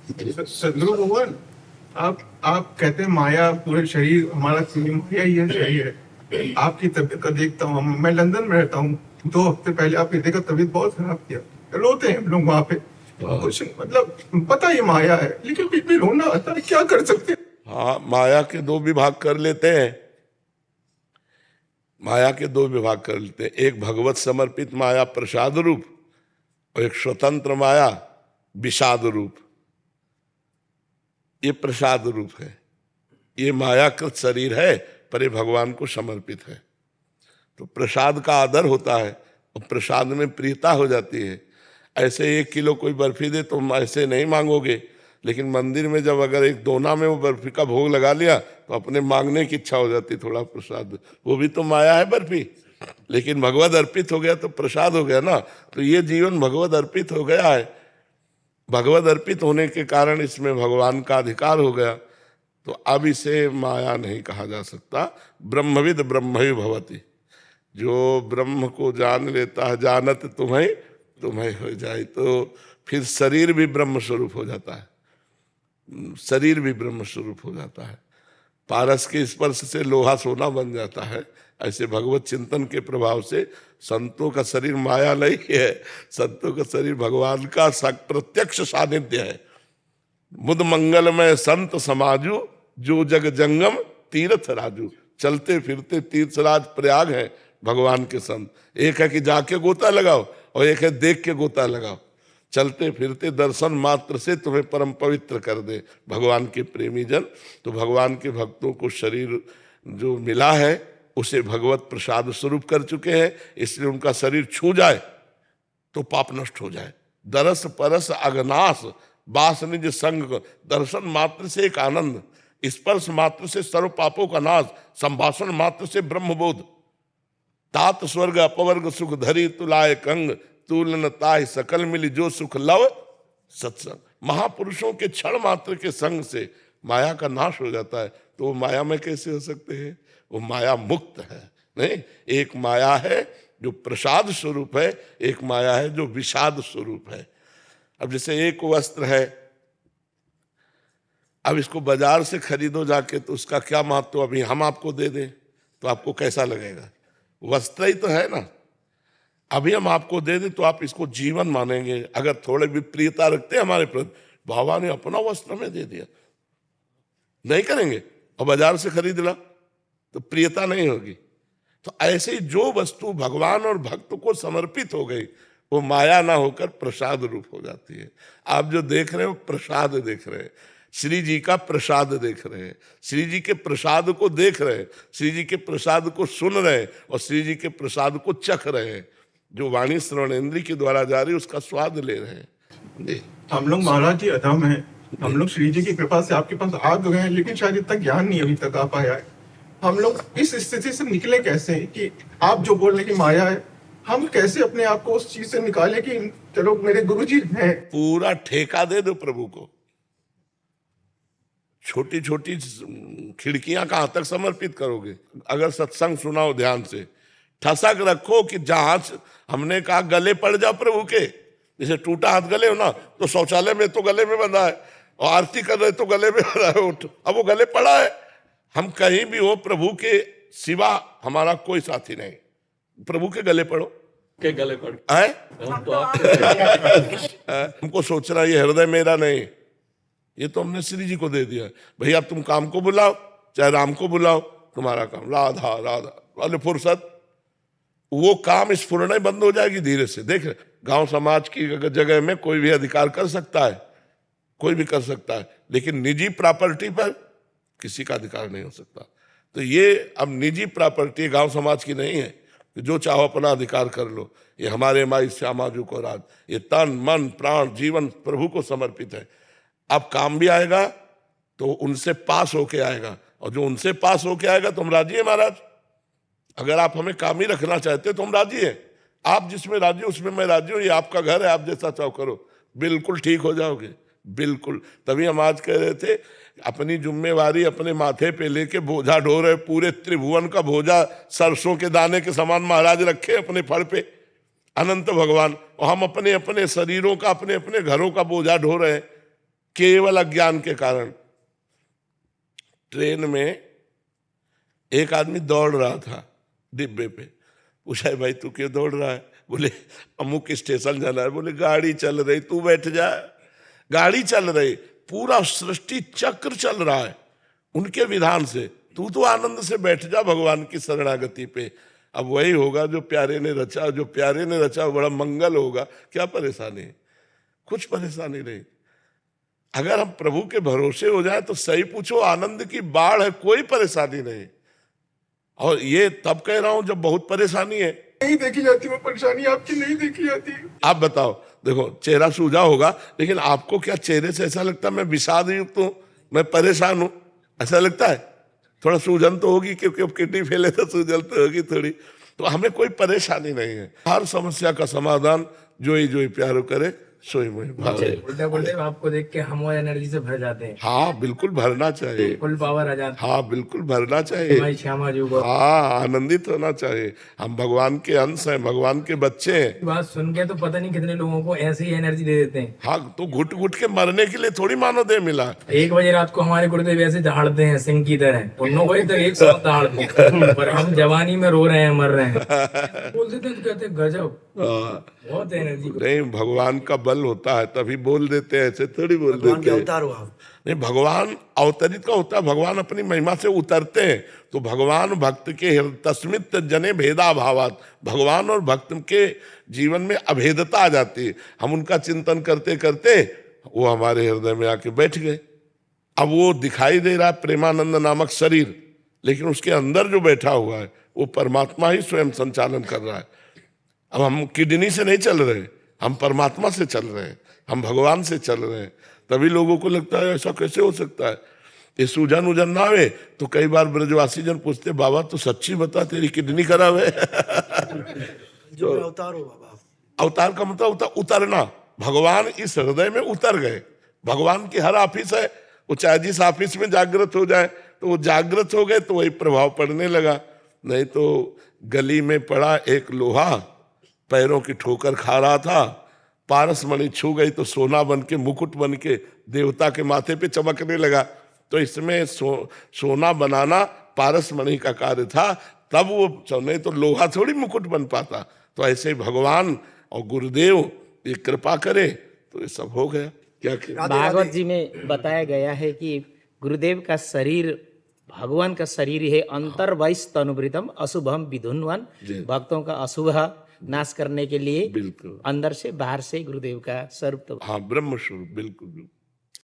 सदगुरु भगवान, आप कहते हैं माया पूरे शरीर हमारा माया ही है, शरीर है। आपकी तबीयत का देखता हूँ, मैं लंदन में रहता हूँ। 2 हफ्ते पहले आपने देखा तबीयत बहुत खराब किया, रोते हैं हम लोग वहां पे। कुछ मतलब पता ही माया है, लेकिन फिर भी रोना आता है, क्या कर सकते हैं। हाँ, माया के दो विभाग कर लेते हैं। माया के दो विभाग कर लेते हैं, एक भगवत समर्पित माया प्रसाद रूप और एक स्वतंत्र माया विषाद रूप। ये प्रसाद रूप है, ये मायाकृत शरीर है पर ये भगवान को समर्पित है। तो प्रसाद का आदर होता है और प्रसाद में प्रियता हो जाती है। ऐसे 1 किलो कोई बर्फी दे तो ऐसे नहीं मांगोगे, लेकिन मंदिर में जब अगर एक दोना में वो बर्फी का भोग लगा लिया तो अपने मांगने की इच्छा हो जाती, थोड़ा प्रसाद। वो भी तो माया है बर्फी, लेकिन भगवत अर्पित हो गया तो प्रसाद हो गया ना। तो ये जीवन भगवत अर्पित हो गया है, भगवत अर्पित होने के कारण इसमें भगवान का अधिकार हो गया। तो अब इसे माया नहीं कहा जा सकता। ब्रह्मविद ब्रह्म ही भवति, जो ब्रह्म को जान लेता है, जानत तुम्हें तुम्हें हो जाए, तो फिर शरीर भी ब्रह्म स्वरूप हो जाता है, शरीर भी ब्रह्म स्वरूप हो जाता है। पारस के स्पर्श से लोहा सोना बन जाता है, ऐसे भगवत चिंतन के प्रभाव से संतों का शरीर माया नहीं है, संतों का शरीर भगवान का प्रत्यक्ष सानिध्य है। मुद मंगलमय संत समाजू, जो जग जंगम तीर्थ राजू। चलते फिरते तीर्थराज प्रयाग है भगवान के संत। एक है कि जाके गोता लगाओ और एक है देख के गोता लगाओ। चलते फिरते दर्शन मात्र से तुम्हें परम पवित्र कर दे भगवान के प्रेमी जन। तो भगवान के भक्तों को शरीर जो मिला है उसे भगवत प्रसाद स्वरूप कर चुके हैं, इसलिए उनका शरीर छू जाए तो पाप नष्ट हो जाए। दरस परस अगनाश बास निज संग, दर्शन मात्र से एक आनंद, स्पर्श मात्र से सर्व पापों का नाश, संभाषण मात्र से ब्रह्मबोध। तात स्वर्ग अपवर्ग सुख धरी तुलाय कंग, तुलन ताय सकल मिली जो सुख लव सत्संग। महापुरुषों के क्षण मात्र के संग से माया का नाश हो जाता है। तो वो माया में कैसे हो सकते हैं? वो माया मुक्त है। नहीं, एक माया है जो प्रसाद स्वरूप है, एक माया है जो विषाद स्वरूप है। अब जैसे एक वस्त्र है, अब इसको बाजार से खरीदो जाके तो उसका क्या महत्व अभी हम आपको दे दें तो आपको कैसा लगेगा? वस्त्र ही तो है ना। अभी हम आपको दे दें तो आप इसको जीवन मानेंगे। अगर थोड़े भी प्रियता रखते हैं हमारे प्रति, बाबा ने अपना वस्त्र में दे दिया, नहीं करेंगे। और बाजार से खरीद ला तो प्रियता नहीं होगी। तो ऐसे ही जो वस्तु भगवान और भक्त को समर्पित हो गई वो माया ना होकर प्रसाद रूप हो जाती है। आप जो देख रहे हो प्रसाद देख रहे हैं, श्री जी का प्रसाद देख रहे हैं, श्री जी के प्रसाद को देख रहे हैं, श्री जी के प्रसाद को सुन रहे हैं और श्री जी के प्रसाद को चख रहे हैं। जो वाणी श्रवणेन्द्रिय के द्वारा जा रही है उसका स्वाद ले रहे हैं। हम लोग महाराज जी अधम हैं, हम लोग श्री जी की कृपा से आपके पास आ गए हैं, लेकिन शायद इतना ज्ञान नहीं अभी तक आ पाया है। हम लोग इस स्थिति से निकले कैसे कि आप जो बोल रहे कि माया है, हम कैसे अपने आप को उस चीज से निकाले कि चलो मेरे गुरु जी हैं। पूरा ठेका दे दो प्रभु को। छोटी छोटी खिड़कियां कहां तक समर्पित करोगे? अगर सत्संग सुनाओ ध्यान से, ठसक रखो कि जहां हमने कहा गले पड़ जाओ प्रभु के। जैसे टूटा हाथ गले हो ना, तो शौचालय में तो गले में बंधा है और आरती कर रहे तो गले में बंधा है। उठ, अब वो गले पड़ा है। हम कहीं भी हो, प्रभु के सिवा हमारा कोई साथी नहीं। प्रभु के गले पड़ो, के गले पड़ है तो हमको सोचना ये हृदय मेरा नहीं, ये तो हमने श्री जी को दे दिया। भैया तुम काम को बुलाओ, चाहे राम को बुलाओ, तुम्हारा काम राधा राधा वाले फुर्सत। वो काम स्फुरना बंद हो जाएगी धीरे से। देख गांव समाज की जगह में कोई भी अधिकार कर सकता है, कोई भी कर सकता है, लेकिन निजी प्रॉपर्टी पर किसी का अधिकार नहीं हो सकता। तो ये अब निजी प्रॉपर्टी गांव समाज की नहीं है कि जो चाहो अपना अधिकार कर लो। ये हमारे माई श्यामाजू को राज, ये तन मन प्राण जीवन प्रभु को समर्पित है। अब काम भी आएगा तो उनसे पास होके आएगा, और जो उनसे पास होके आएगा तो हम राजी है महाराज। अगर आप हमें काम ही रखना चाहते तो हम राजी हैं। आप जिसमें राजी हो उसमें मैं राजी हूँ। ये आपका घर है, आप जैसा चाहो करो, बिल्कुल ठीक हो जाओगे, बिल्कुल। तभी हम आज कह रहे थे अपनी जिम्मेवारी अपने माथे पे लेके बोझा ढो रहे। पूरे त्रिभुवन का बोझा सरसों के दाने के समान महाराज रखे अपने फड़ पे, अनंत भगवान, और हम अपने अपने शरीरों का अपने अपने घरों का बोझा ढो रहे हैं। केवल अज्ञान के कारण। ट्रेन में एक आदमी दौड़ रहा था डिब्बे पे, पूछा भाई तू क्यों दौड़ रहा है? बोले अमुक स्टेशन जाना है। बोले गाड़ी चल रही, तू बैठ जा। गाड़ी चल रही, पूरा सृष्टि चक्र चल रहा है उनके विधान से, तू तो आनंद से बैठ जा भगवान की शरणागति पे। अब वही होगा जो प्यारे ने रचा, जो प्यारे ने रचा बड़ा मंगल होगा। क्या परेशानी? कुछ परेशानी नहीं। अगर हम प्रभु के भरोसे हो जाए तो सही पूछो, आनंद की बाढ़ है, कोई परेशानी नहीं। और ये तब कह रहा हूं जब बहुत परेशानी है। नहीं देखी जाती वो परेशानी, आपकी नहीं देखी जाती। आप बताओ, देखो चेहरा सूझा होगा, लेकिन आपको क्या चेहरे से ऐसा लगता है मैं विषाद युक्त हूं, मैं परेशान हूं? ऐसा लगता है? थोड़ा सूजन तो होगी, क्योंकि अब किडनी फेल है तो सूजन तो होगी थोड़ी। तो हमें कोई परेशानी नहीं है। हर समस्या का समाधान जोई प्यारो करे सोई मोहि भावे। उल्टा बोलते आपको देख के हम और एनर्जी से भर जाते हैं। हाँ बिल्कुल भरना चाहिए, फुल पावर आ जाता है। हाँ बिल्कुल भरना चाहिए। श्यामा जी को हाँ आनंदित होना चाहिए। हम भगवान के अंश हैं, भगवान के बच्चे हैं। बात सुन के तो पता नहीं कितने लोगों को ऐसे ही एनर्जी दे देते हैं। हाँ तो घुट घुट के मरने के लिए थोड़ी मानव देह मिला। 1 बजे रात को हमारे गुरुदेव ऐसे दहाड़ते हैं सिंह की तरह, और 9 बजे तक एक साथ दहाड़ते हैं। पर हम जवानी में रो रहे हैं, मर रहे हैं। बोल देते हैं तो कहते हैं गजब, बहुत एनर्जी। नहीं, भगवान का बल होता है तभी बोल देते हैं, ऐसे थोड़ी बोल देते हैं। नहीं, भगवान अवतरित का होता है, भगवान अपनी महिमा से उतरते हैं। तो भगवान भक्त के तस्मित जने भेदा भावात, भगवान और भक्त के जीवन में अभेदता आ जाती है। हम उनका चिंतन करते करते वो हमारे हृदय में आके बैठ गए। अब वो दिखाई दे रहा है प्रेमानंद नामक शरीर, लेकिन उसके अंदर जो बैठा हुआ है वो परमात्मा ही स्वयं संचालन कर रहा है। अब हम किडनी से नहीं चल रहे, हम परमात्मा से चल रहे हैं, हम भगवान से चल रहे हैं। तभी लोगों को लगता है ऐसा कैसे हो सकता है, ये सूजन उजन ना आवे। तो कई बार ब्रजवासी जन पूछते बाबा तो सच्ची बता तेरी किडनी खराब है। जो अवतार हो बाबा, अवतार का मतलब होता उतरना। भगवान इस हृदय में उतर गए। भगवान की हर ऑफिस है, वो चाहे जिस ऑफिस में जागृत हो जाए तो वो जागृत हो गए तो वही प्रभाव पड़ने लगा। नहीं तो गली में पड़ा एक लोहा पैरों की ठोकर खा रहा था, पारस मणि छू गई तो सोना बन के मुकुट बन के देवता के माथे पे चमकने लगा। तो इसमें सोना बनाना पारस मणि का कार्य था, तब वो, नहीं तो लोहा थोड़ी मुकुट बन पाता। तो ऐसे भगवान और गुरुदेव ये कृपा करे तो ये सब हो गया। क्या भागवत जी में बताया गया है कि गुरुदेव का शरीर भगवान का शरीर है, अंतर वैस तनुभृतम अशुभम विधुन्वन, भक्तों का अशुभ नाश करने के लिए बिल्कुल अंदर से बाहर से गुरुदेव का स्वरूप। हाँ ब्रह्म स्वरूप, बिल्कुल बिल्कुल।